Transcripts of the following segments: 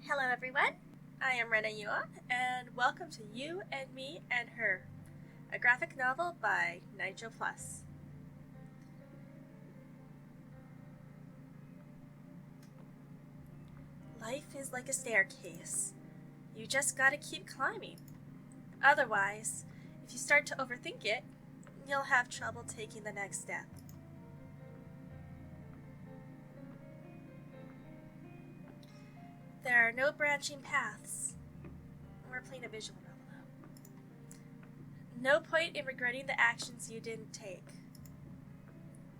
Hello everyone, I am Rena Yuan, and welcome to You and Me and Her, a graphic novel by Nitro Plus. Life is like a staircase. You just gotta keep climbing. Otherwise, if you start to overthink it, you'll have trouble taking the next step. There are no branching paths. We're playing a visual novel though. No point in regretting the actions you didn't take.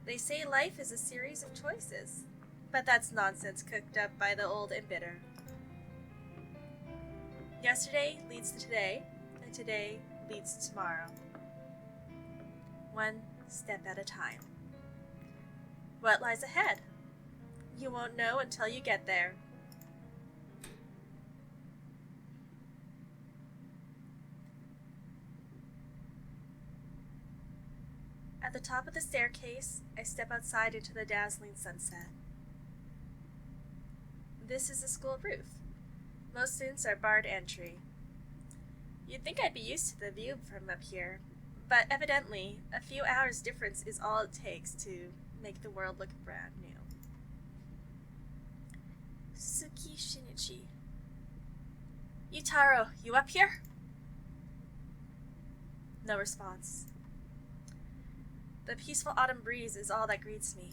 They say life is a series of choices, but that's nonsense cooked up by the old and bitter. Yesterday leads to today, and today leads to tomorrow. One step at a time. What lies ahead? You won't know until you get there. At the top of the staircase, I step outside into the dazzling sunset. This is the school roof. Most students are barred entry. You'd think I'd be used to the view from up here, but evidently, a few hours difference is all it takes to make the world look brand new. Suki Shinichi. Yutaro, you up here? No response. The peaceful autumn breeze is all that greets me.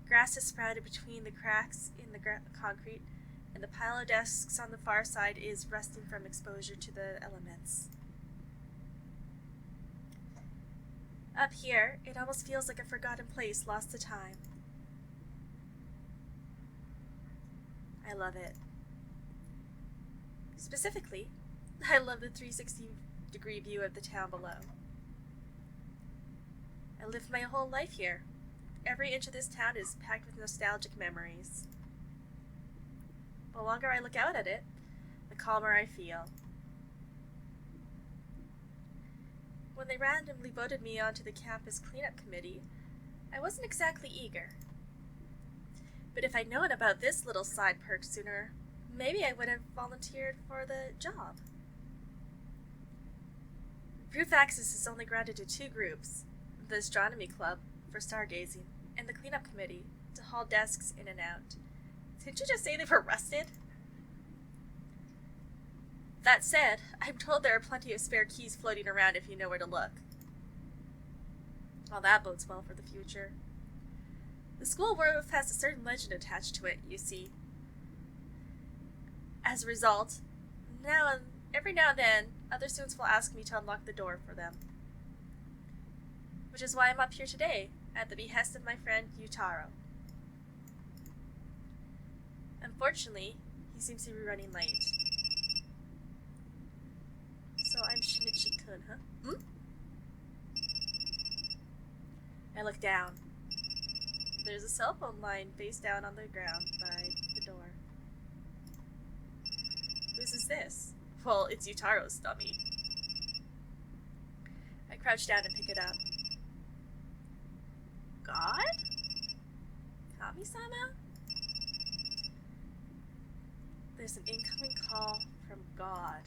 Grass has sprouted between the cracks in the concrete, and the pile of desks on the far side is rusting from exposure to the elements. Up here, it almost feels like a forgotten place lost to time. I love it. Specifically, I love the 360-degree view of the town below. I lived my whole life here. Every inch of this town is packed with nostalgic memories. The longer I look out at it, the calmer I feel. When they randomly voted me onto the campus cleanup committee, I wasn't exactly eager. But if I'd known about this little side perk sooner, maybe I would have volunteered for the job. Roof access is only granted to two groups: the astronomy club for stargazing, and the cleanup committee to haul desks in and out. Didn't you just say they were rusted? That said, I'm told there are plenty of spare keys floating around if you know where to look. Well, that bodes well for the future. The school roof has a certain legend attached to it, you see. As a result, every now and then, other students will ask me to unlock the door for them. Which is why I'm up here today, at the behest of my friend Yutaro. Unfortunately, he seems to be running late. So I'm Shinichi-kun, huh? I look down. There's a cell phone line face down on the ground by the door. Whose is this? Well, it's Yutaro's dummy. I crouch down and pick it up. God? Kami-sama? There's an incoming call from God.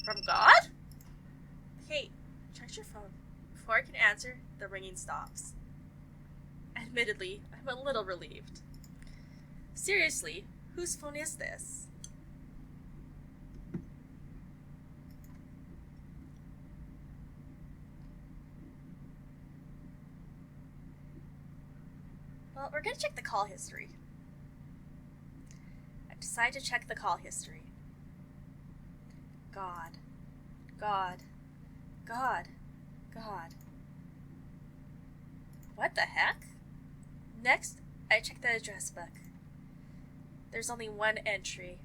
From God? Hey, check your phone. Before I can answer, the ringing stops. Admittedly, I'm a little relieved. Seriously, whose phone is this? Well, we're gonna check the call history. I've decided to check the call history. God. God. God. God. What the heck? Next, I check the address book. There's only one entry.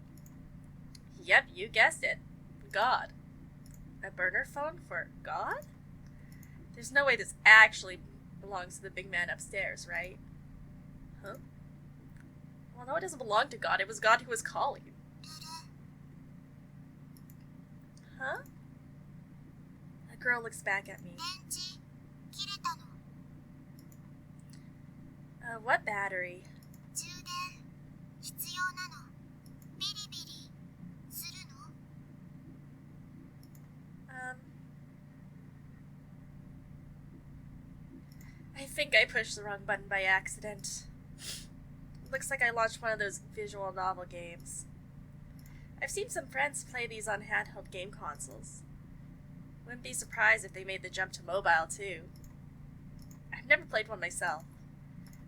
Yep, you guessed it. God. A burner phone for God? There's no way this actually belongs to the big man upstairs, right? Huh? Well, no, it doesn't belong to God. It was God who was calling. Huh? A girl looks back at me. What battery? 充電必要なの。think I pushed the wrong button by accident. Looks like I launched one of those visual novel games. I've seen some friends play these on handheld game consoles. Wouldn't be surprised if they made the jump to mobile, too. I've never played one myself.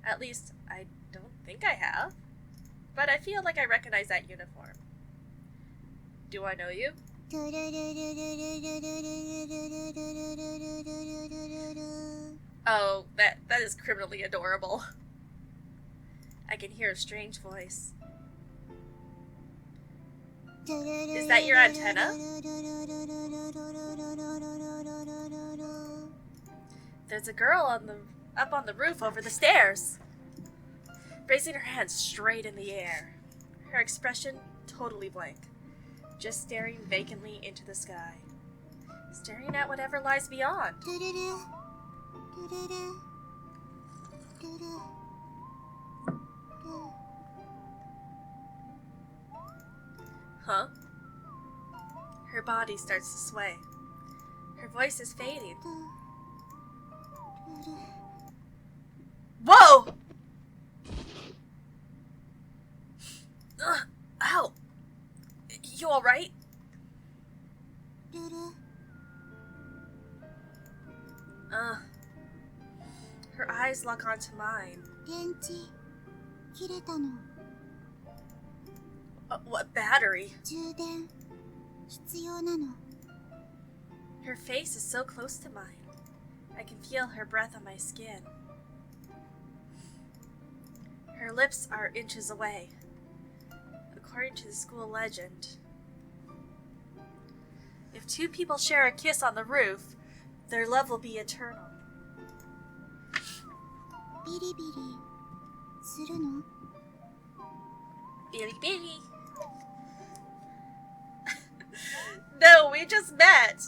At least, I don't think I have. But I feel like I recognize that uniform. Do I know you? Oh, that is criminally adorable. I can hear a strange voice. Is that your antenna? There's a girl up on the roof over the stairs, raising her hands straight in the air. Her expression totally blank, just staring vacantly into the sky, staring at whatever lies beyond. Huh? Her body starts to sway. Her voice is fading. Whoa! Ow! You alright? Her eyes lock onto mine. What battery? Her face is so close to mine. I can feel her breath on my skin. Her lips are inches away. According to the school legend, if two people share a kiss on the roof, their love will be eternal. Biri. No, we just met.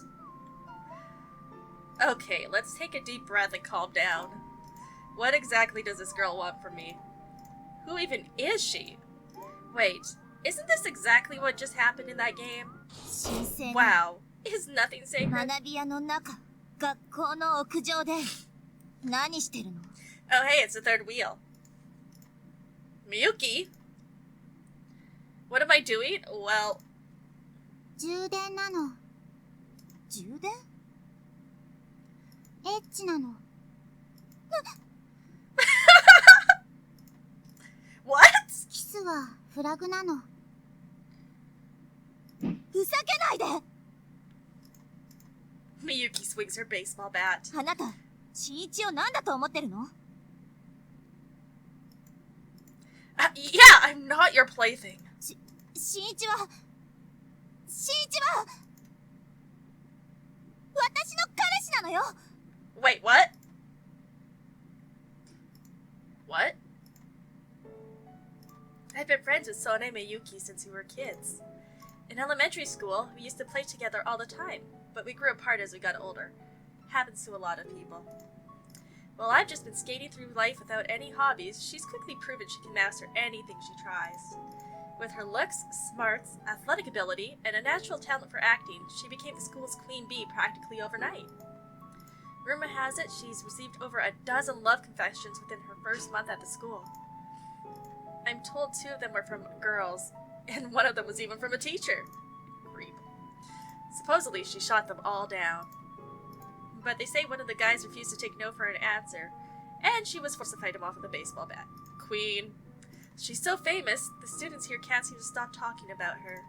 Okay, let's take a deep breath and calm down. What exactly does this girl want from me? Who even is she? Wait, isn't this exactly what just happened in that game? Wow, is nothing sacred? Oh hey, it's the third wheel. Miyuki? What am I doing? Well... What? Miyuki swings her baseball bat. Yeah, I'm not your plaything. Wait, what? What? I've been friends with Sone and Miyuki since we were kids. In elementary school, we used to play together all the time, but we grew apart as we got older. Happens to a lot of people. While I've just been skating through life without any hobbies, she's quickly proven she can master anything she tries. With her looks, smarts, athletic ability, and a natural talent for acting, she became the school's queen bee practically overnight. Rumor has it she's received over a dozen love confessions within her first month at the school. I'm told 2 of them were from girls, and 1 of them was even from a teacher. Creep. Supposedly, she shot them all down. But they say one of the guys refused to take no for an answer, and she was forced to fight him off with a baseball bat. Queen. She's so famous, the students here can't seem to stop talking about her.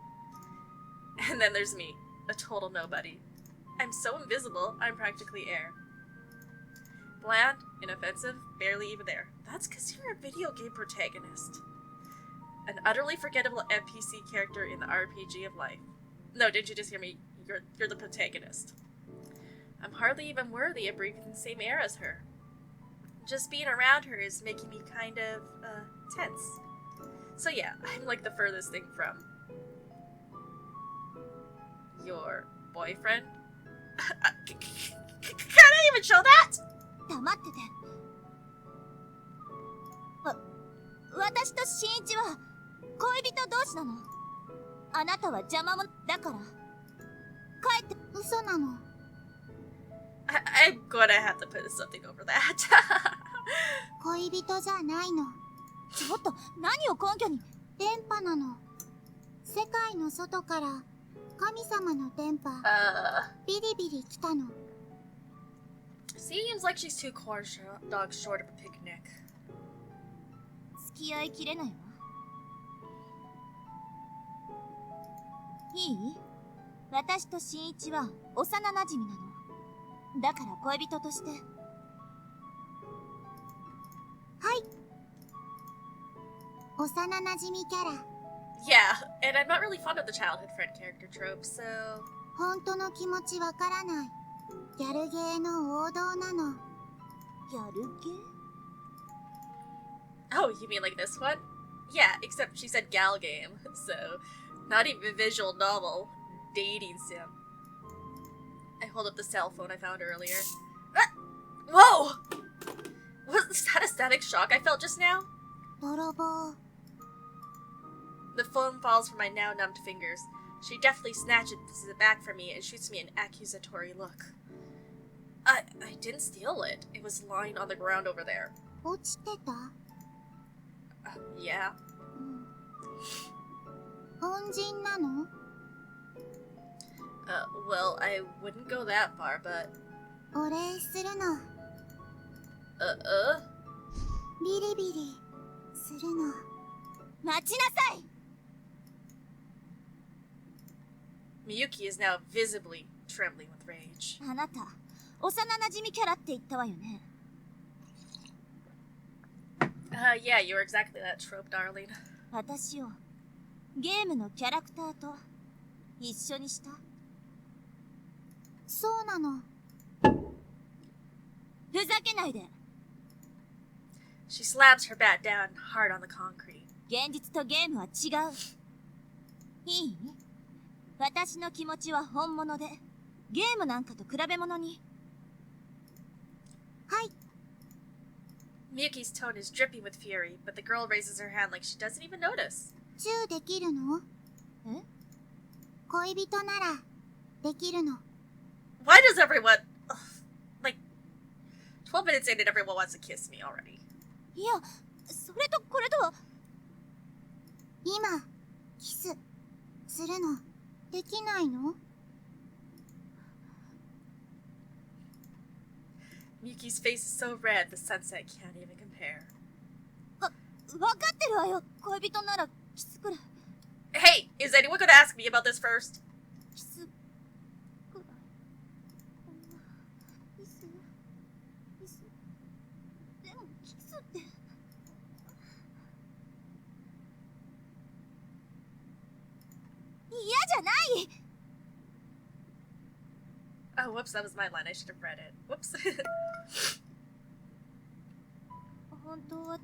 And then there's me, a total nobody. I'm so invisible, I'm practically air. Bland, inoffensive, barely even there. That's because you're a video game protagonist. An utterly forgettable NPC character in the RPG of life. No, didn't you just hear me? You're the protagonist. I'm hardly even worthy of breathing the same air as her. Just being around her is making me kind of, tense. So yeah, I'm like the furthest thing from... your boyfriend? Can I even show that? 黙ってて。私と新一は恋人同士なの。あなたは邪魔者だから。帰って。嘘なの。I'm gonna have to put something over that. 恋人じゃないの。ちょっと、何を根拠に。電波なの。世界の外から神様の電波、ビリビリ来たの。Seems like she's 2 corn dogs short of a picnic. 付き合いきれないわ。いい？私と新一は幼馴染なの。だから恋人として。はい。幼馴染キャラ。Yeah, and I'm not really fond of the childhood friend character trope, so... 本当の気持ちわからない。ギャルゲーの王道なの。ギャルゲー？ Oh, you mean like this one? Yeah, except she said gal game, so... Not even a visual novel. Dating sim. I hold up the cell phone I found earlier. Ah! Whoa! Was that a static shock I felt just now? 泥棒。The phone falls from my now numbed fingers. She deftly snatches it back from me and shoots me an accusatory look. I didn't steal it. It was lying on the ground over there. 落ちてた？ Yeah. 恩人なの？ Well, I wouldn't go that far, but... お礼するの。ビリビリするの。待ちなさい！ Miyuki is now visibly trembling with rage. あなた、幼馴染キャラって言ったわよね。Yeah, you're exactly that trope, darling. 私をゲームのキャラクターと一緒にした？そうなの。ふざけないで。She slams her bat down hard on the concrete. 現実とゲームは違う。いい？私の気持ちは本物で、ゲームなんかと比べ物に。はい。Miyuki's tone is dripping with fury, but the girl raises her hand like she doesn't even notice. チューできるの？え？恋人ならできるの。Why does everyone... Ugh, like, 12 minutes in and everyone wants to kiss me already. いや、それとこれとは。今、キスするのできないの？ Miyuki's face is so red the sunset can't even compare. わかってるわよ。恋人ならキスくらい。Hey, is anyone gonna ask me about this first? キスくらい。キスでもキスって。嫌じゃない。 Oh, whoops, that was my line. I should have read it. Whoops. 本当は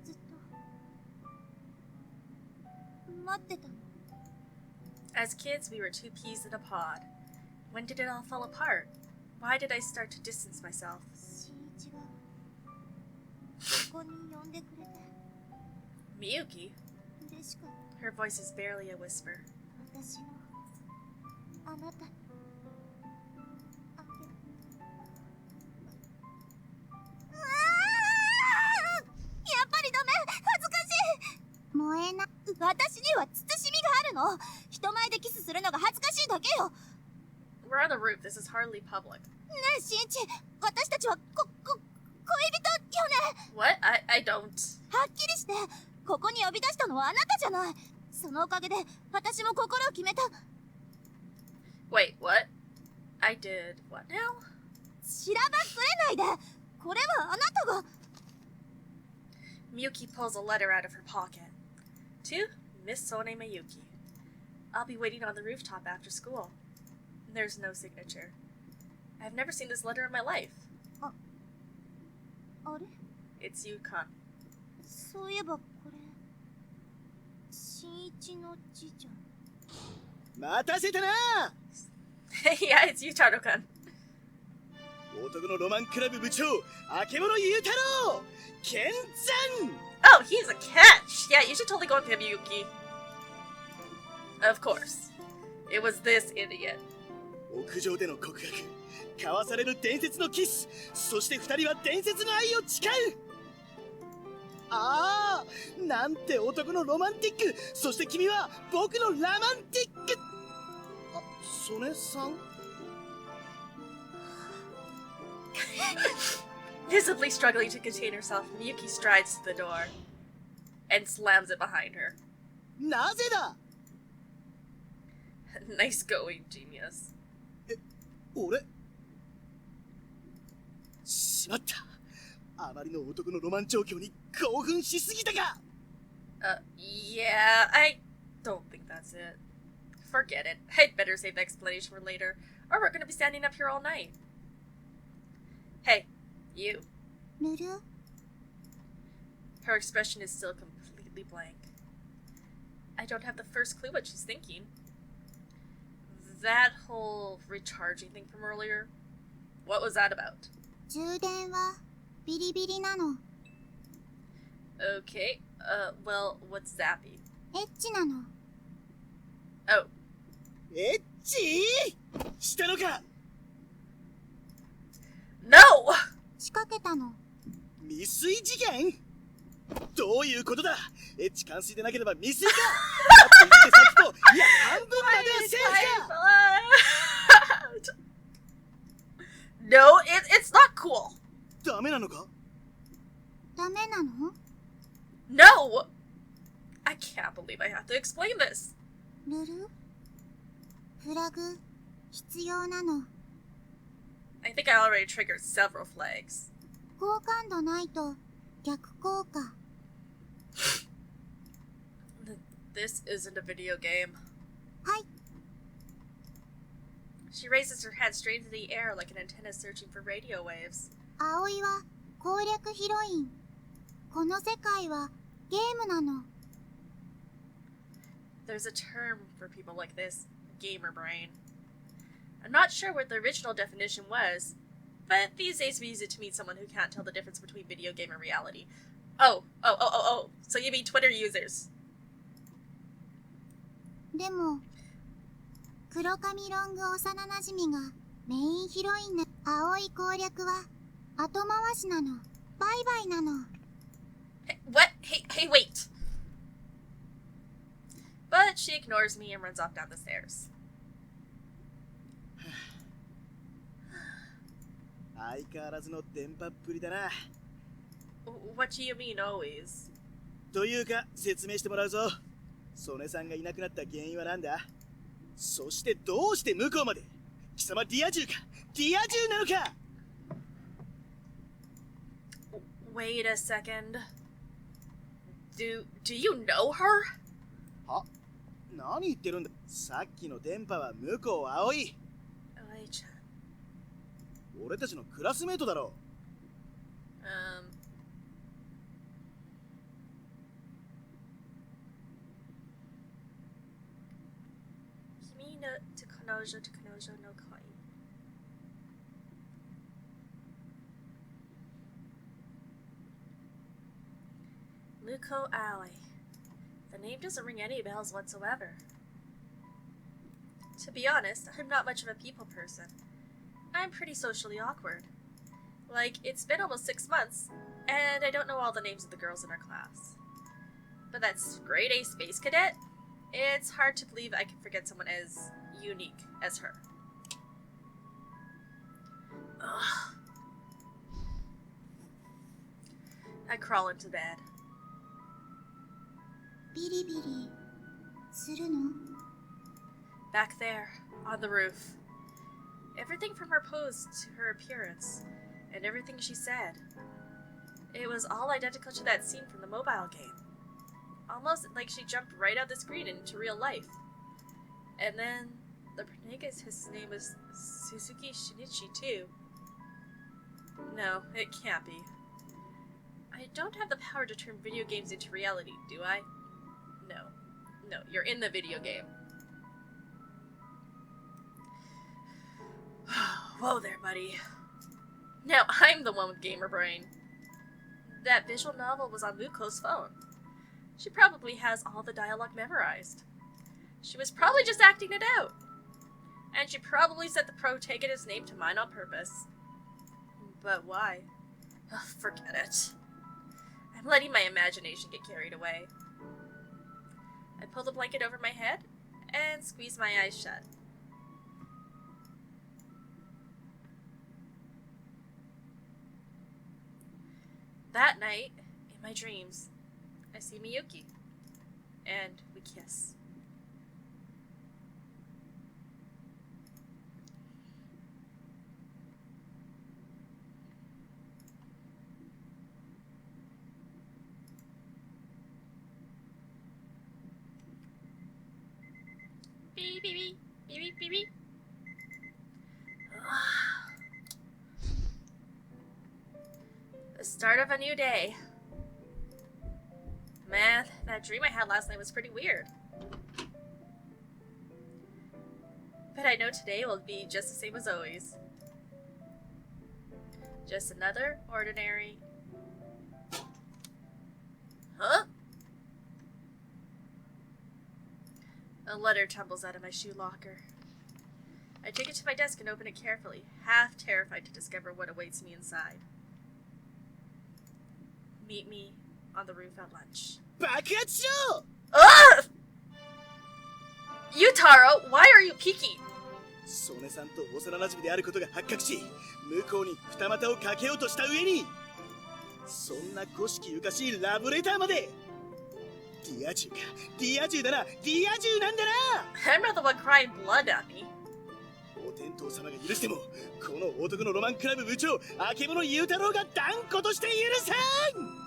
ずっと待ってたの。 As kids, we were 2 peas in a pod. When did it all fall apart? Why did I start to distance myself? 新一がここに呼んでくれて Miyuki? 嬉しかった。 Her voice is barely a whisper. 私もあなたにあげる。やっぱりダメ。恥ずかしい。燃えな。私には慎みがあるの。人前でキスするのが恥ずかしいだけよ。 We're on the roof. This is hardly public. ねえ、新一。私たちは恋人よね。 What? I don't. はっきりして。ここに呼び出したのはあなたじゃない。そのおかげで私も心を決めた。 Wait, what? I did what now? しらばっくれないで。これはあなたが。 Miyuki pulls a letter out of her pocket. To Miss Sone Miyuki. I'll be waiting on the rooftop after school. There's no signature. I've never seen this letter in my life. あれ It's Yukon. そういえばこれ新一のじいちゃん。待たせたな。Yeah, it's Yutaro-kun. 男のロマンクラブ部長、あけぼのゆうたろう、健山。 Oh, he's a catch! Yeah, you should totally go with him, Yuki. Of course. It was this idiot. 屋上での告白、交わされる伝説のキス、そして二人は伝説の愛を誓う。ああ、なんて男のロマンティック。そして君は僕のラマンティック。あ、曽根さんVisibly struggling to contain herself, Miyuki strides to the door and slams it behind her. なぜだ Nice going, genius. 俺しまった。あまりの男のロマン状況に興奮しすぎたか Yeah, I don't think that's it. Forget it. I'd better save the explanation for later, or we're gonna be standing up here all night. Hey, you. ルル Her expression is still completely blank. I don't have the first clue what she's thinking. That whole recharging thing from earlier, what was that about? 充電はビリビリなの。 Okay, well, what's zappy? エッチなの。 Oh, エッチしたのか no! 仕掛けたの。未遂事件どういうことだエッチ完遂でなければ未遂かだって言ってさっきと、いや、半分まではセーフか No, it's not cool. ダメなのかダメなの？ No! I can't believe I have to explain this. ルルフラグ必要なの。 I think I already triggered several flags. 好感度ないと逆効果。 This isn't a video game. はい。 She raises her head straight into the air like an antenna searching for radio waves. 葵は攻略ヒロイン。この世界はゲームなの。 There's a term for people like this, gamer brain. I'm not sure what the original definition was, but these days we use it to mean someone who can't tell the difference between video game and reality. Oh, so you mean Twitter users. でも黒髪ロング幼なじみがメインヒロインな葵攻略は後回しなの。バイバイなの。 Hey, what? Hey, wait! But she ignores me and runs off down the stairs. 相変わらずの電波っぷりだな。 What do you mean, always? というか、説明してもらうぞ。曽根さんがいなくなった原因は何だそしてどうして向こうまで貴様ディア銃かディア銃なのか Wait a second. Do you know her? は何言ってるんださっきの電波は向こう葵。葵ちゃん。俺たちのクラスメートだろ。君の彼女の恋。Muko Aoi. The name doesn't ring any bells whatsoever. To be honest, I'm not much of a people person. I'm pretty socially awkward. Like, it's been almost 6 months, and I don't know all the names of the girls in our class. But that's grade A space cadet? It's hard to believe I can forget someone as unique as her. Ugh. I crawl into bed. ビリビリするの？ Back there, on the roof. Everything from her pose to her appearance, and everything she said. It was all identical to that scene from the mobile game. Almost like she jumped right out the screen into real life. And then, the protagonist, his name was Suzuki Shinichi too. No, it can't be. I don't have the power to turn video games into reality, do I? No, you're in the video game. Whoa there, buddy. Now I'm the one with gamer brain. That visual novel was on Muko's phone. She probably has all the dialogue memorized. She was probably just acting it out. And she probably set the protagonist's name to mine on purpose. But why? Forget it. I'm letting my imagination get carried away. I pull the blanket over my head and squeeze my eyes shut. That night, in my dreams, I see Miyuki, and we kiss. Beep, beep, beep, beep, beep, beep, beep. The start of a new day. Man, that dream I had last night was pretty weird. But I know today will be just the same as always. Just another ordinary... Huh? A letter tumbles out of my shoe locker. I take it to my desk and open it carefully, half terrified to discover what awaits me inside. Meet me on the roof at lunch. Ugh! Yutaro, why are you peeking? 曽根さんと幼馴染であることが発覚し、向こうに二股をかけようとした上に、そんな古式ゆかしいラブレターまで。ディア銃か、ディア銃だな、ディア銃なんだな。I'm not the one crying blood at me. お天道様が許しても、この男のロマンクラブ部長、あけぼの雄太郎が断固として許さん。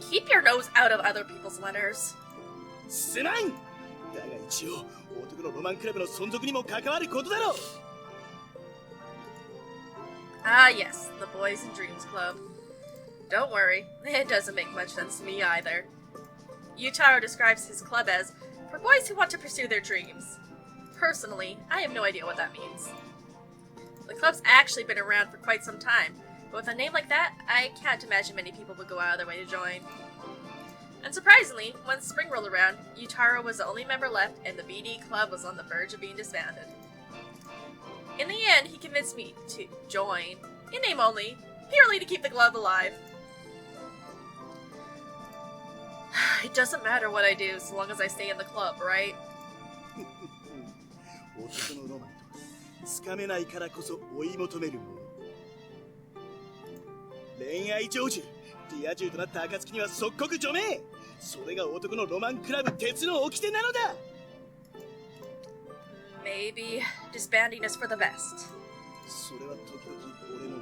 Keep your nose out of other people's letters. すまん。だが一応、男のロマンクラブの存続にも関わることだろう。Ah, yes, the Boys and Dreams Club. Don't worry, it doesn't make much sense to me either. Yutaro describes his club as for boys who want to pursue their dreams. Personally, I have no idea what that means. The club's actually been around for quite some time, but with a name like that, I can't imagine many people would go out of their way to join. And surprisingly, when spring rolled around, Yutaro was the only member left and the BD club was on the verge of being disbanded. In the end, he convinced me to join, in name only, purely to keep the club alive. It doesn't matter what I do so long as I stay in the club, right? 男のロマンとはつかめないからこそ追い求めるもの。恋愛成就、ディア充となった暁には即刻除名。それが男のロマンクラブ鉄の掟なのだ。Maybe disbanding is for the best. それは時々俺の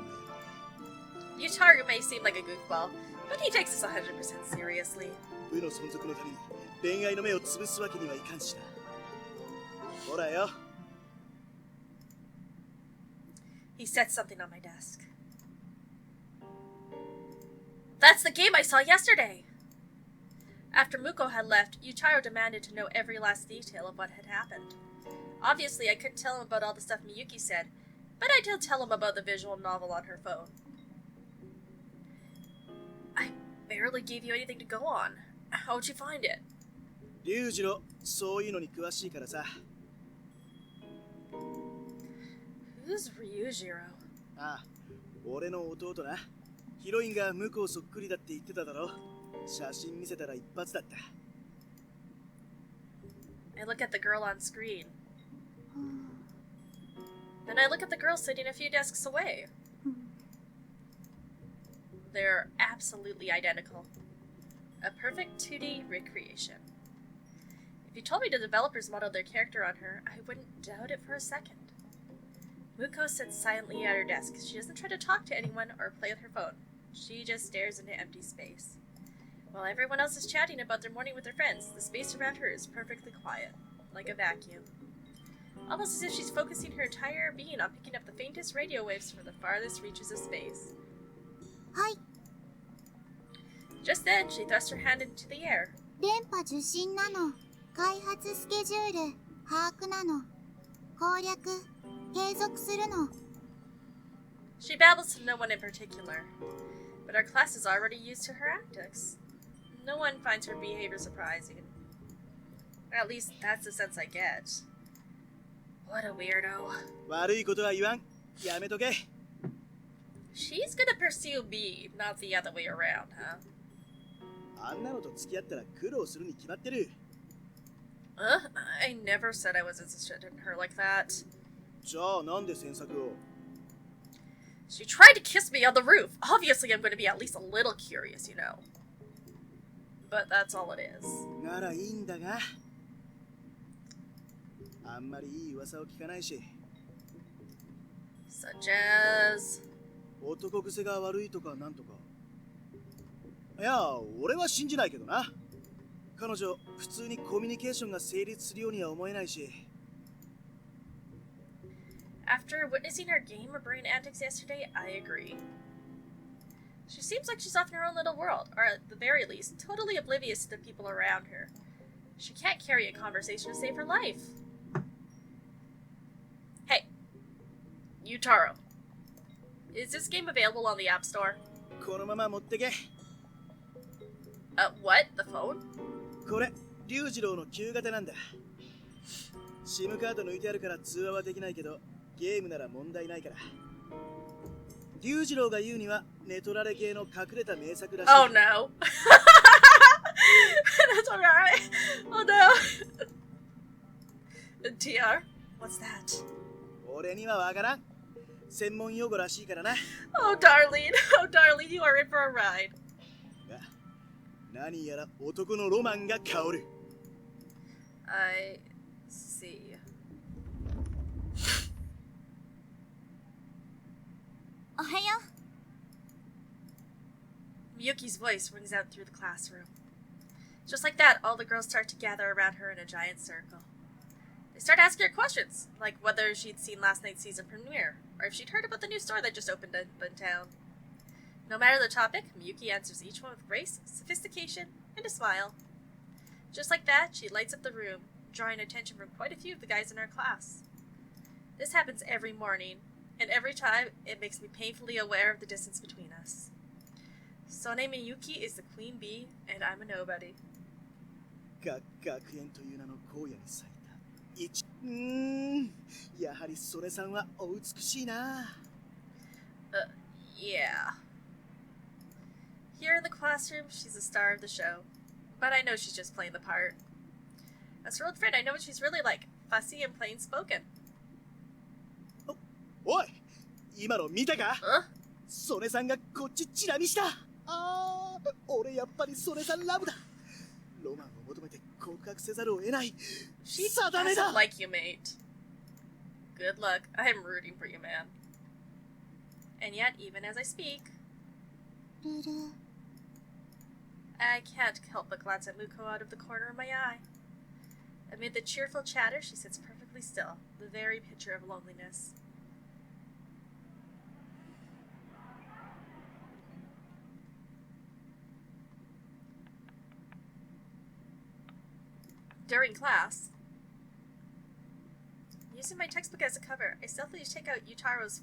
目。Yutaro may seem like a goofball, but he takes this 100% seriously. 部の存続のために恋愛の目を潰すわけにはいかんしな。ほらよ。He sets something on my desk. That's the game I saw yesterday! After Muko had left, Yutaro demanded to know every last detail of what had happened. Obviously, I couldn't tell him about all the stuff Miyuki said, but I did tell him about the visual novel on her phone. I barely gave you anything to go on. How'd you find it? リュウジロ、そういうのに詳しいからさ。Who's Ryujiro? ああ、俺の弟な。ヒロインが向こうそっくりだって言ってただろ。写真見せたら一発だった。I look at the girl on screen. Then I look at the girl sitting a few desks away. They're absolutely identical. A perfect 2D recreation. If you told me the developers modeled their character on her, I wouldn't doubt it for a second. Muko sits silently at her desk. She doesn't try to talk to anyone or play with her phone. She just stares into empty space. While everyone else is chatting about their morning with their friends, the space around her is perfectly quiet, like a vacuum. Almost as if she's focusing her entire being on picking up the faintest radio waves from the farthest reaches of space. Hi. Just then, she thrust her hand into the air. 電波受信なの。開発スケジュール把握なの。攻略継続するの。 She babbles to no one in particular, but our class is already used to her antics. No one finds her behavior surprising. At least that's the sense I get. What a weirdo. 悪いことは言わん。やめとけ。She's gonna pursue B, not the other way around, huh? あんなのと付き合ったら苦労するに決まってる。I never said I was interested in her like that. じゃあなんで詮索を She tried to kiss me on the roof. Obviously, I'm going to be at least a little curious, you know. But that's all it is. ならいいんだが。あんまりいい噂を聞かないし。Such as... 男癖が悪いとかなんとか。いや、俺は信じないけどな。彼女、普通にコミュニケーションが成立するようには思えないし。After witnessing her gamer brain antics yesterday, I agree. She seems like she's off in her own little world, or at the very least, totally oblivious to the people around her. She can't carry a conversation to save her life. Hey, Yutaro. Is this game available on the App Store? このまま持ってけ。What? The phone? これ、龍次郎の旧型なんだ。SIM カード抜いてあるから通話はできないけど、ゲームなら問題ないから。龍次郎が言うにはネトラレ系の隠れた名作らしい。Oh no. That's alright. Oh no. TR? What's that? 俺にはわからん。専門用語らしいからな。Oh darling. Oh darling, you are in for a ride. が、何やら男のロマンが香る。I see. Ohayo. Miyuki's voice rings out through the classroom. Just like that, all the girls start to gather around her in a giant circle. They start asking her questions, like whether she'd seen last night's season premiere, or if she'd heard about the new store that just opened up in town. No matter the topic, Miyuki answers each one with grace, sophistication, and a smile. Just like that, she lights up the room, drawing attention from quite a few of the guys in our class. This happens every morning, and every time it makes me painfully aware of the distance between us. Sone Miyuki is the queen bee, and I'm a nobody. 学園という名の荒野に咲いたやはり曽根さんはお美しいな。Yeah. Here in the classroom, she's the star of the show, but I know she's just playing the part. As her old friend, I know what she's really like, fussy and plain spoken. おい、今の見たか？ Huh? 曽根さんがこっちチラ見した。俺やっぱり曽根さんラブだ。ロマンを求めて告白せざるを得ない。 She 定めだ。 doesn't like you, mate. Good luck. I'm rooting for you, man. And yet, even as I speak, Ruru. I can't help but glance at Muko out of the corner of my eye. Amid the cheerful chatter, she sits perfectly still, the very picture of loneliness. During class, using my textbook as a cover, I stealthily take out Yutaro's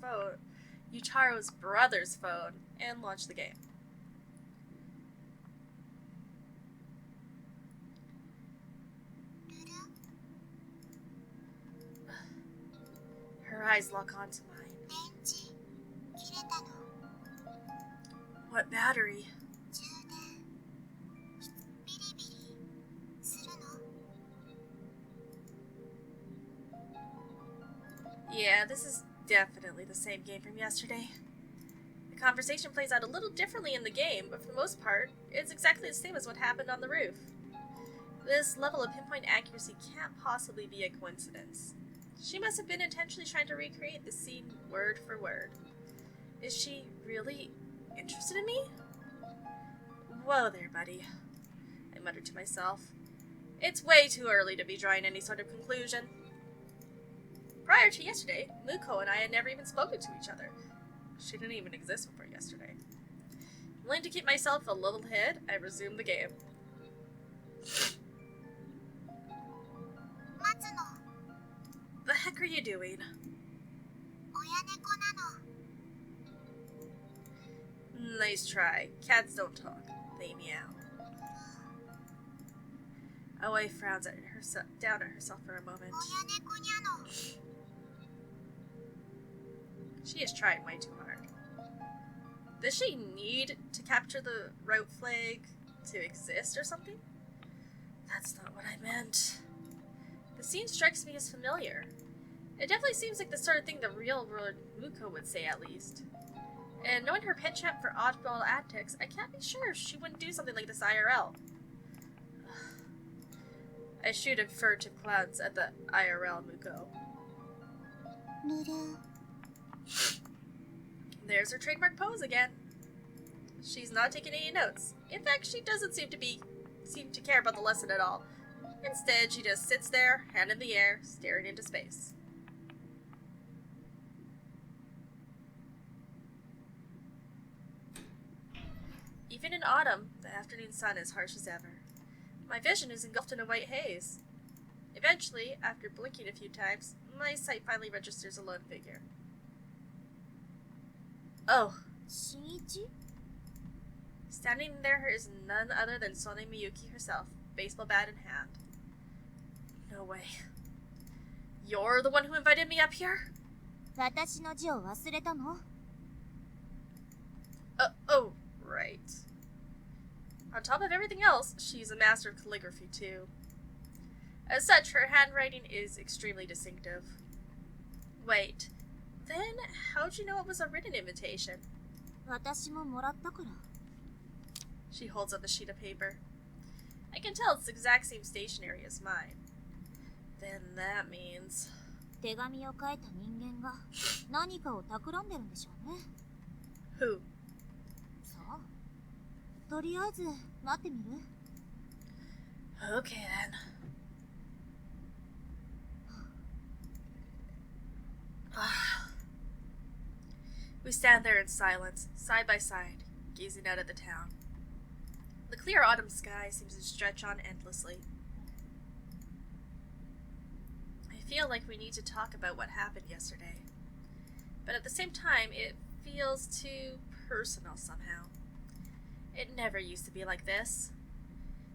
brother's phone, and launch the game. Her eyes lock onto mine. 電池切れたの。 What battery? 充電ビリビリするの。 Yeah, this is definitely the same game from yesterday. The conversation plays out a little differently in the game, but for the most part, it's exactly the same as what happened on the roof. This level of pinpoint accuracy can't possibly be a coincidence. She must have been intentionally trying to recreate the scene word for word. Is she really interested in me? Whoa there, buddy, I muttered to myself. It's way too early to be drawing any sort of conclusion. Prior to yesterday, Muko and I had never even spoken to each other. She didn't even exist before yesterday. Willing to keep myself a little hid, I resumed the game. 待つの。 The heck are you doing? 親猫なの。 Nice try. Cats don't talk. They meow. Aoi frowns at down at herself for a moment. 親猫にゃの。 She is trying way too hard. Does she need to capture the route flag to exist or something? That's not what I meant. The scene strikes me as familiar. It definitely seems like the sort of thing the real-world Muko would say, at least. And knowing her penchant for oddball antics, I can't be sure she wouldn't do something like this IRL. I should infer to glance at the IRL Muko. There's her trademark pose again. She's not taking any notes. In fact, she doesn't seem to care about the lesson at all. Instead, she just sits there, hand in the air, staring into space. Even in autumn, the afternoon sun is harsh as ever. My vision is engulfed in a white haze. Eventually, after blinking a few times, my sight finally registers a lone figure. Oh. Shinichi? Standing there is none other than Sone Miyuki herself, baseball bat in hand. No way. You're the one who invited me up here? 私の字を忘れたの? Oh, right. On top of everything else, she's a master of calligraphy too. As such, her handwriting is extremely distinctive. Wait, then how'd you know it was a written invitation? 私ももらったから. She holds up a sheet of paper. I can tell it's the exact same stationery as mine. Then that means... 手紙を書いた人間が何かを企んでるんでしょうね. Who? さあ、とりあえず待ってみる? Okay then. We stand there in silence, side by side, gazing out at the town. The clear autumn sky seems to stretch on endlessly. I feel like we need to talk about what happened yesterday. But at the same time, it feels too personal somehow. It never used to be like this.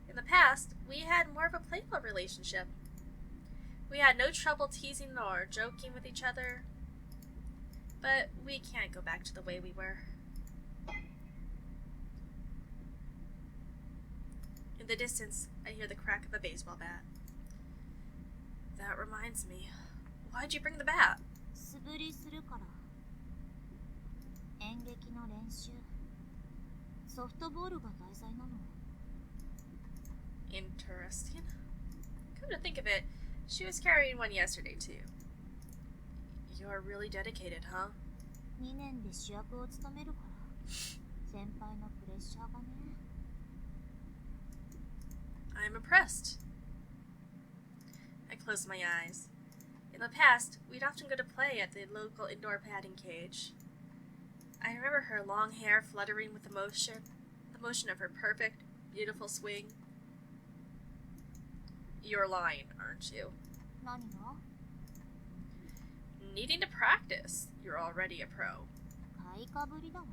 In the past, we had more of a playful relationship. We had no trouble teasing or joking with each other. But we can't go back to the way we were. In the distance, I hear the crack of a baseball bat. That reminds me. Why'd you bring the bat? 素振りするから. 演劇の練習. ソフトボールが題材なの. Interesting. Come to think of it, she was carrying one yesterday too. You're really dedicated, huh? 2年で主役を務めるから。先輩のプレッシャーがね。I'm impressed. I close my eyes. In the past, we'd often go to play at the local indoor batting cage. I remember her long hair fluttering with the motion of her perfect, beautiful swing. You're lying, aren't you? 何が? Needing to practice. You're already a pro. 買いかぶりだわ.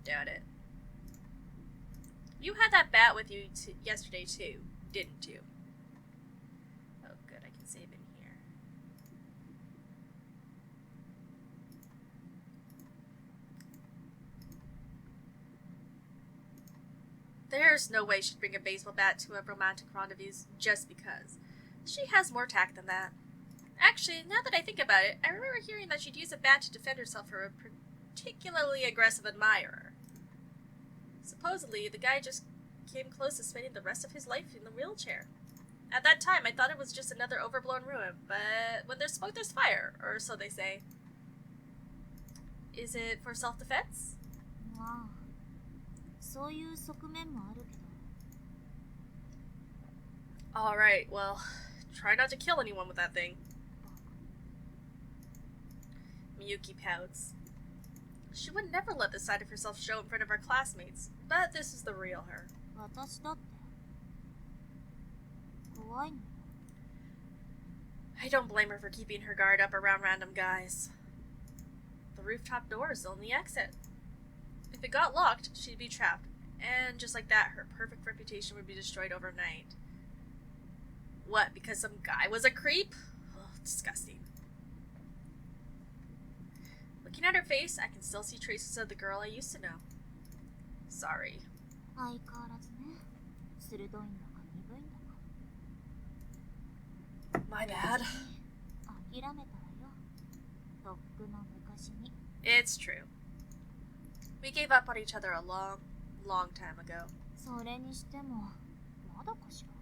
Doubt it. You had that bat with you yesterday too, didn't you? Oh good, I can save in here. There's no way she'd bring a baseball bat to a romantic rendezvous just because. She has more tact than that. Actually, now that I think about it, I remember hearing that she'd use a bat to defend herself from a particularly aggressive admirer. Supposedly, the guy just came close to spending the rest of his life in the wheelchair. At that time, I thought it was just another overblown ruin, but when there's smoke, there's fire, or so they say. Is it for self-defense? まあ、そういう側面もあるけど。Alright, well, try not to kill anyone with that thing. Miyuki pouts. She would never let this side of herself show in front of her classmates, but this is the real her. 私だって。怖いの。I don't blame her for keeping her guard up around random guys. The rooftop door is the only exit. If it got locked, she'd be trapped, and just like that, her perfect reputation would be destroyed overnight. What, because some guy was a creep? Oh, disgusting. Looking at her face, I can still see traces of the girl I used to know. Sorry. 相変わらずね。鋭いんだか鈍いんだか。 My bad. 諦めたわよ。とっくの昔に。 It's true. We gave up on each other a long, long time ago. それにしても、まだかしら。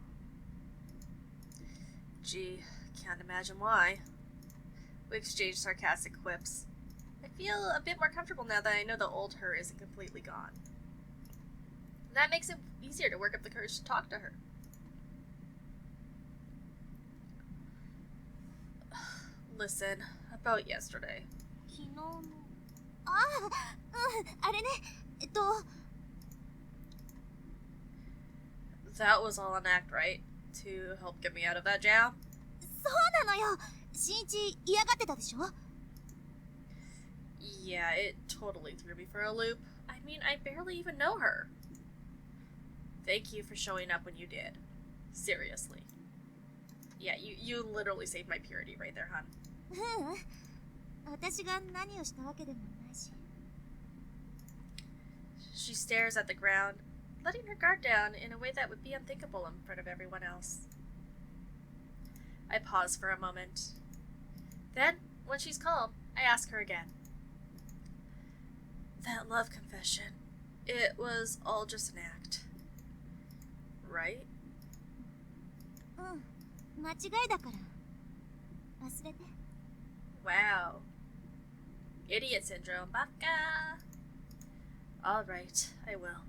Gee, can't imagine why. We exchanged sarcastic quips. I feel a bit more comfortable now that I know the old her isn't completely gone. That makes it easier to work up the courage to talk to her. Listen, about yesterday. 昨日の。あれね。That was all an act, right? To help get me out of that jam? そうなのよ。新一嫌がってたでしょ? Yeah, it totally threw me for a loop. I mean, I barely even know her. Thank you for showing up when you did. Seriously. Yeah, you literally saved my purity right there, hon. 私が何をしたわけでもないし。 She stares at the ground, letting her guard down in a way that would be unthinkable in front of everyone else. I pause for a moment. Then, when she's calm, I ask her again. That love confession, it was all just an act. Right? 間違いだから。忘れて。 Wow. Idiot syndrome, baka. Alright, I will.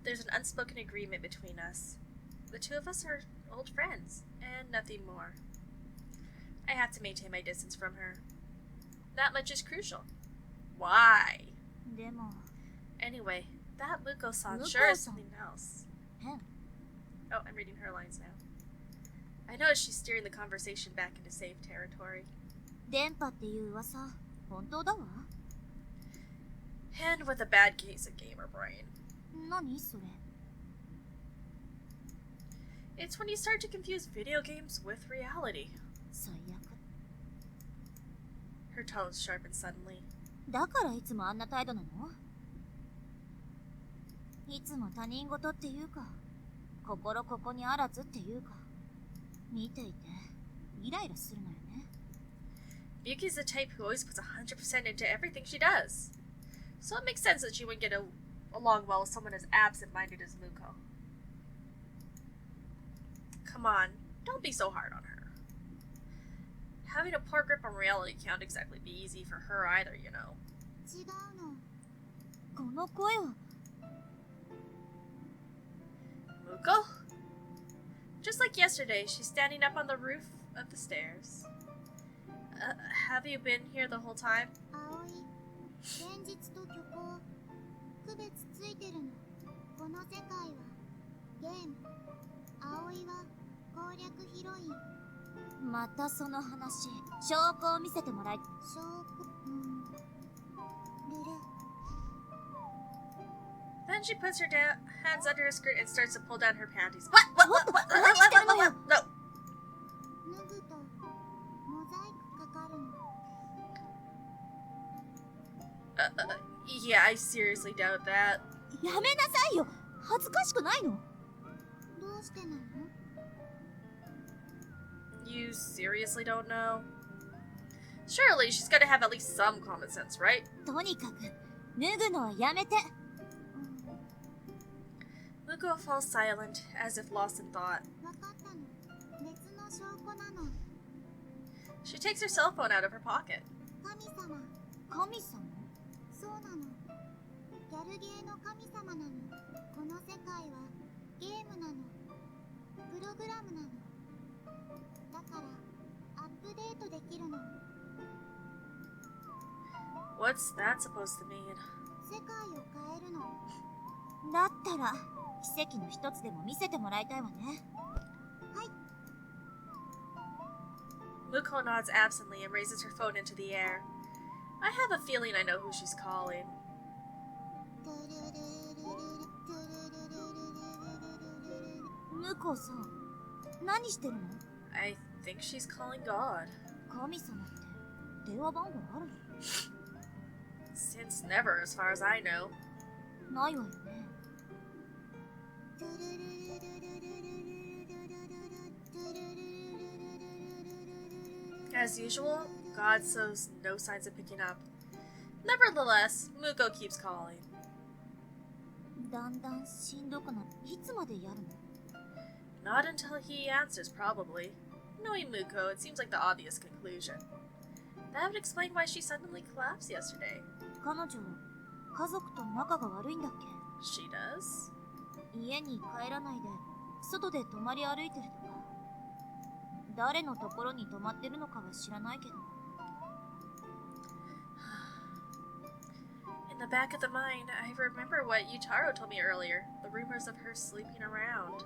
There's an unspoken agreement between us. The two of us are old friends, and nothing more. I have to maintain my distance from her. That much is crucial. Why? でも。 Anyway, that Muko-san sure is something else. Him. Oh, I'm reading her lines now. I notice she's steering the conversation back into safe territory. 電波っていう噂、本当だわ。 And with a bad case of gamer brain. 何それ? It's when you start to confuse video games with reality. 最悪。 Her tones sharpened suddenly. だからいつもあんな態度なの? いつも他人事っていうか、心ここにあらずっていうか、見ていてイライラするのよね。 Yuki's the type who always puts 100% into everything she does. So it makes sense that she wouldn't get along well with someone as absent-minded as Muko. Come on, don't be so hard on her. Having a poor grip on reality can't exactly be easy for her either, you know. 違うの。この声は。 Muko? Just like yesterday, she's standing up on the roof of the stairs. Have you been here the whole time? 葵、現実と虚構、区別ついてるの。この世界はゲーム。葵は攻略ヒロイン。またその話。証拠を見せてもらい。証拠。ルル。 Then she puts her hands under her skirt and starts to pull down her panties. What? No. 脱ぐとモザイクかかるの。 Yeah, I seriously doubt that. やめなさいよ。恥ずかしくないの? どうしてなの? You seriously don't know? Surely she's gotta have at least some common sense, right? とにかく脱ぐのはやめて。 Muko falls silent, as if lost in thought. わかったの。別の証拠なの。 She takes her cell phone out of her pocket. 神様。神様? そうなの。ギャルゲーの神様なの。この世界はゲームなの。プログラムなの。だからアップデートできるの。 What's that supposed to mean? 世界を変えるの。だったら奇跡の一つでも見せてもらいたいわね。はい。 Muko nods absently and raises her phone into the air. I have a feeling I know who she's calling. 向こうさん、何してるの? I think she's calling God. 神様って電話番号あるの？ Since never, as far as I know. ないわよね。As usual, God shows no signs of picking up. Nevertheless, Muko keeps calling. だんだんしんどくなって、いつまでやるの？ Not until he answers, probably. Knowing Muko, it seems like the obvious conclusion. That would explain why she suddenly collapsed yesterday. 彼女、家族と仲が悪いんだっけ？ She does? 家に帰らないで、外で泊まり歩いてるとか。誰のところに泊まってるのかは知らないけど。In the back of the mind, I remember what Yutaro told me earlier. The rumors of her sleeping around.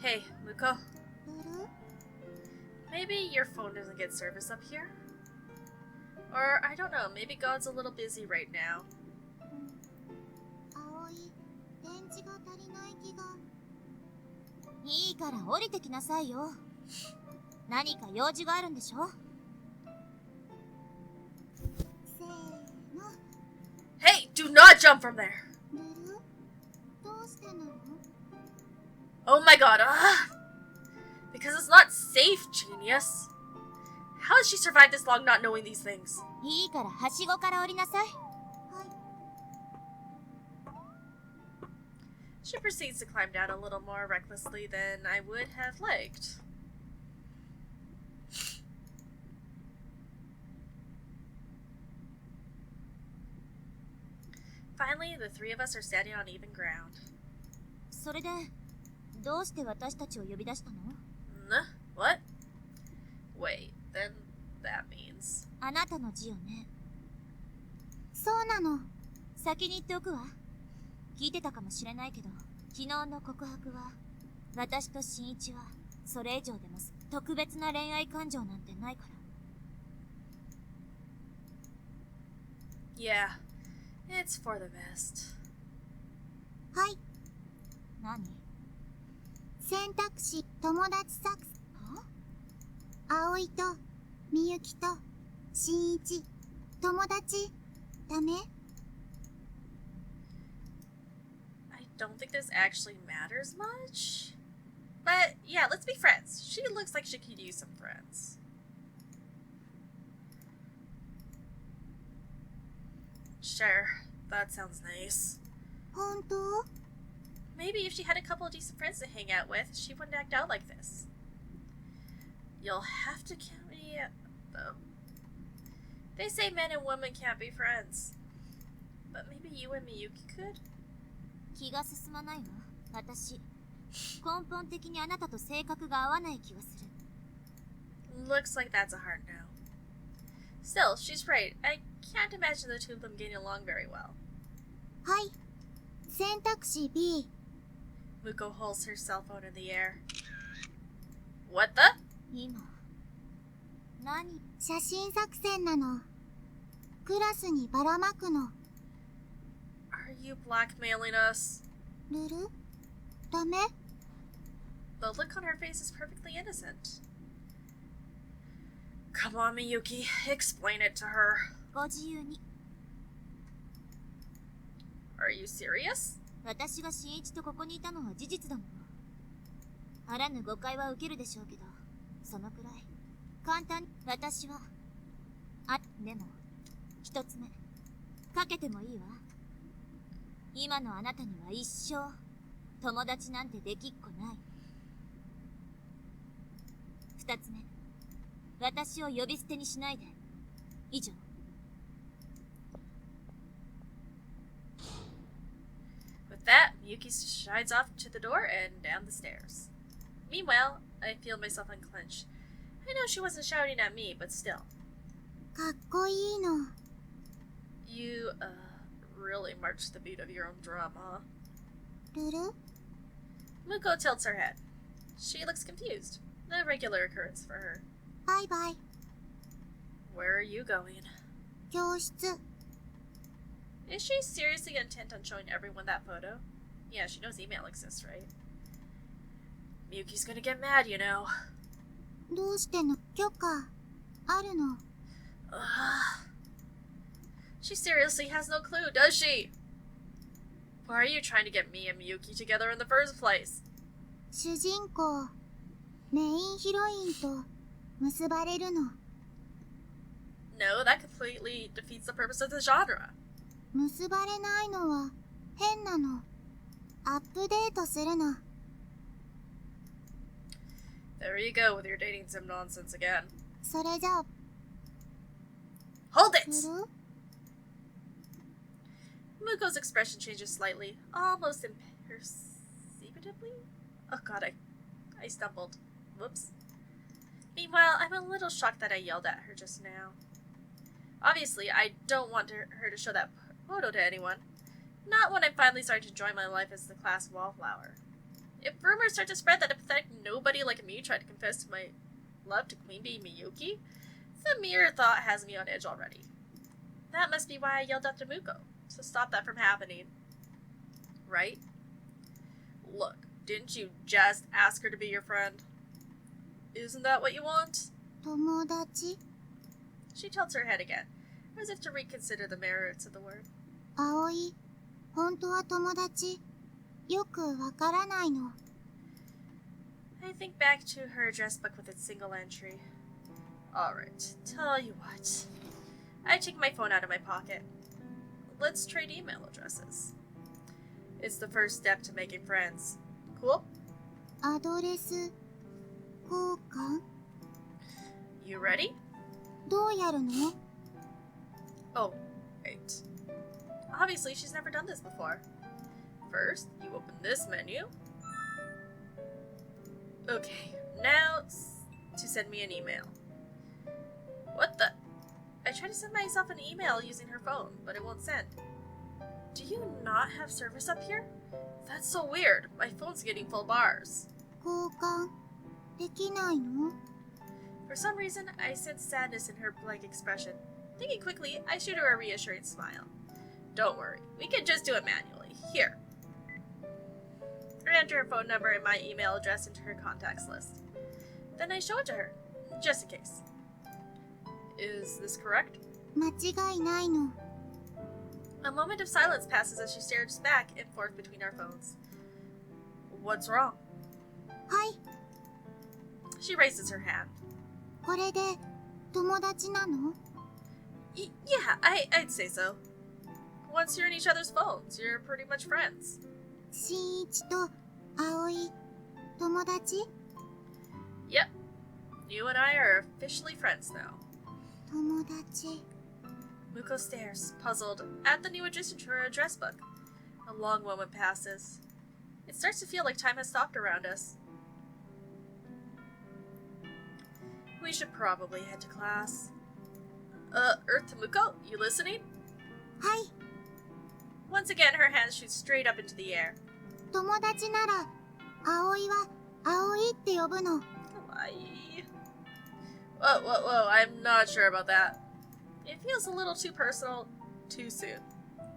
Hey, Muko. Maybe your phone doesn't get service up here? Or, I don't know, maybe God's a little busy right now. 葵、電池が足りない気が。いいから降りてきなさいよ。何か用事があるんでしょ？せーの。Hey, do not jump from there! ルル？どうしてなの？ Oh my god, because it's not safe, genius. How has she survived this long not knowing these things? いいからはしごから降りなさい。はい。She proceeds to climb down a little more recklessly than I would have liked. Finally, the three of us are standing on even ground. それで、どうして私たちを呼び出したの？ What? Wait, then that means... あなたの字よね。そうなの。先に言っておくわ。聞いてたかもしれないけど、昨日の告白は、私と新一は、それ以上でも特別な恋愛感情なんてないから。Yeah, it's for the best. はい。何？選択肢、友達作戦。葵と、みゆきと、新一、友達、ダメ？ I don't think this actually matters much. But yeah, let's be friends. She looks like she could use some friends. Sure, that sounds nice. 本当？ Maybe if she had a couple of decent friends to hang out with, she wouldn't act out like this. You'll have to count me out, though. They say men and women can't be friends. But maybe you and Miyuki could? 気が進まないわ。私、根本的にあなたと性格が合わない気がする。Looks like that's a hard no. Still, she's right. I can't imagine the two of them getting along very well. はい。選択肢 B。 Muko holds her cell phone in the air. What the? 今。何？写真作戦なの。クラスにばらまくの。Are you blackmailing us? ルル？ダメ？ The look on her face is perfectly innocent. Come on, Miyuki. Explain it to her. ご自由に。Are you serious? 私が新一とここにいたのは事実だもの。あらぬ誤解は受けるでしょうけど、そのくらい簡単に私は。でも一つ目かけてもいいわ。今のあなたには一生友達なんてできっこない。二つ目、私を呼び捨てにしないで。以上。With that, Miyuki strides off to the door and down the stairs. Meanwhile, I feel myself unclench. I know she wasn't shouting at me, but still. かっこいいの。You, really marched the beat of your own drum, huh? ルル？ Muko tilts her head. She looks confused. A regular occurrence for her. バイバイ。 Where are you going? 教室。Is she seriously intent on showing everyone that photo? Yeah, she knows email exists, right? Miyuki's gonna get mad, you know. どうしての？許可あるの？ She seriously has no clue, does she? Why are you trying to get me and Miyuki together in the first place? 主人公、メインヒロインと結ばれるの。No, that completely defeats the purpose of the genre. 結ばれないのは変なの。アップデートするの。There you go with your dating sim nonsense again. それじゃあ、 Hold it! する？ Muko's expression changes slightly, almost imperceptibly. Oh god, I stumbled. Whoops. Meanwhile, I'm a little shocked that I yelled at her just now. Obviously, I don't want her to show that photo to anyone. Not when I'm finally starting to enjoy my life as the class wallflower. If rumors start to spread that a pathetic nobody like me tried to confess to my love to Queen Bee Miyuki, the mere thought has me on edge already. That must be why I yelled after Muko, to stop that from happening. Right? Look, didn't you just ask her to be your friend? Isn't that what you want? 友達？ She tilts her head again, as if to reconsider the merits of the word. 葵、本当は友達？よくわからないの。 I think back to her address book with its single entry. Alright, tell you what. I take my phone out of my pocket. Let's trade email addresses. It's the first step to making friends. Cool? アドレス交換？ You ready? どうやるの？ Oh, wait. Obviously, she's never done this before. First, you open this menu. Okay, now to send me an email. What the? I tried to send myself an email using her phone, but it won't send. Do you not have service up here? That's so weird. My phone's getting full bars. 交換できないの？ For some reason, I sense sadness in her blank expression. Thinking quickly, I shoot her a reassuring smile. Don't worry, we can just do it manually. Here. I enter her phone number and my email address into her contacts list. Then I show it to her, just in case. Is this correct? 間違いないの。 A moment of silence passes as she stares back and forth between our phones. What's wrong? はい、 She raises her hand. これで友達なの？ Yeah, I'd say so. Once you're in each other's phones, you're pretty much friends. 新一と葵、友達？ Yep. You and I are officially friends now. 友達。 Muko stares, puzzled, at the new addition to her address book. A long moment passes. It starts to feel like time has stopped around us. We should probably head to class. Earth to Muko, you listening? はい、 Once again, her hand shoots straight up into the air. 友達なら葵は葵って呼ぶの。 Kawaii. Whoa, I'm not sure about that. It feels a little too personal, too soon.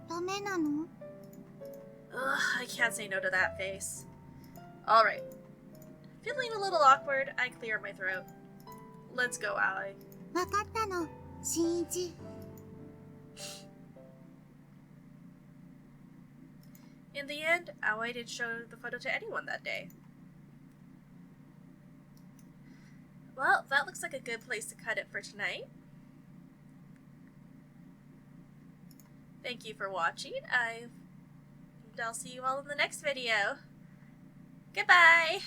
ダメなの？ Ugh, I can't say no to that face. Alright. Feeling a little awkward, I clear my throat. Let's go, Ally. わかったの、新一。 In the end, Aoi didn't show the photo to anyone that day. Well, that looks like a good place to cut it for tonight. Thank you for watching. I'll see you all in the next video. Goodbye!